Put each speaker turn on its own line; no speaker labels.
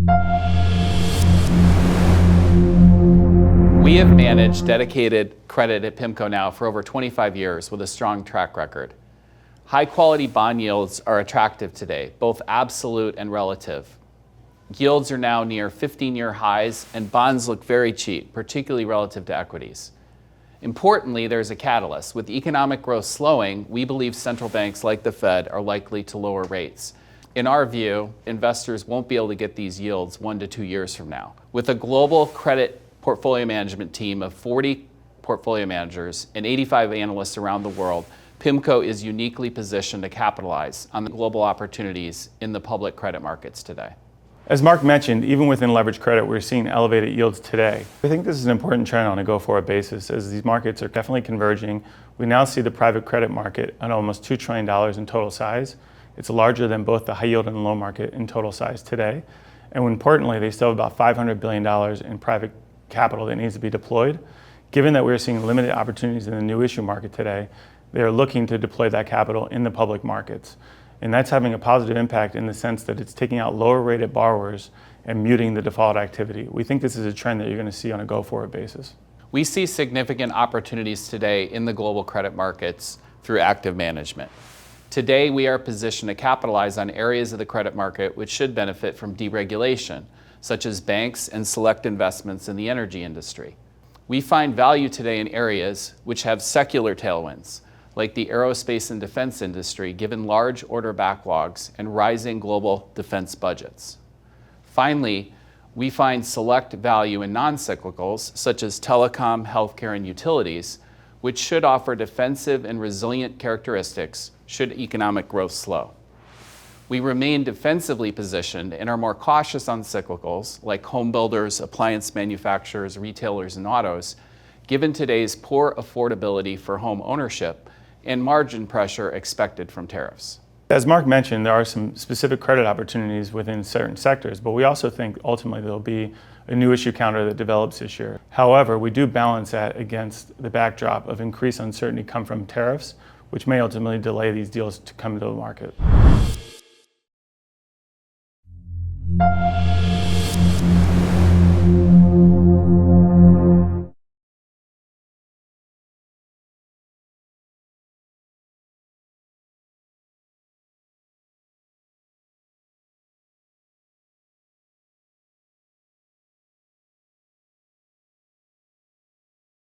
We have managed dedicated credit at PIMCO now for over 25 years with a strong track record. High-quality bond yields are attractive today, both absolute and relative. Yields are now near 15-year highs, and bonds look very cheap, particularly relative to equities. Importantly, there's a catalyst. With economic growth slowing, we believe central banks like the Fed are likely to lower rates. In our view, investors won't be able to get these yields 1 to 2 years from now. With a global credit portfolio management team of 40 portfolio managers and 85 analysts around the world, PIMCO is uniquely positioned to capitalize on the global opportunities in the public credit markets today.
As Mark mentioned, even within leveraged credit, we're seeing elevated yields today. I think this is an important trend on a go-forward basis as these markets are definitely converging. We now see the private credit market at almost $2 trillion in total size. It's larger than both the high yield and loan market in total size today. And importantly, they still have about $500 billion in private capital that needs to be deployed. Given that we're seeing limited opportunities in the new issue market today, they are looking to deploy that capital in the public markets. And that's having a positive impact in the sense that it's taking out lower rated borrowers and muting the default activity. We think this is a trend that you're going to see on a go-forward basis.
We see significant opportunities today in the global credit markets through active management. Today, we are positioned to capitalize on areas of the credit market which should benefit from deregulation, such as banks and select investments in the energy industry. We find value today in areas which have secular tailwinds, like the aerospace and defense industry, given large order backlogs and rising global defense budgets. Finally, we find select value in non-cyclicals, such as telecom, healthcare, and utilities, which should offer defensive and resilient characteristics should economic growth slow. We remain defensively positioned and are more cautious on cyclicals, like home builders, appliance manufacturers, retailers, and autos, given today's poor affordability for home ownership and margin pressure expected from tariffs.
As Mark mentioned, there are some specific credit opportunities within certain sectors, but we also think ultimately there'll be a new issue counter that develops this year. However, we do balance that against the backdrop of increased uncertainty come from tariffs, which may ultimately delay these deals to come to the market.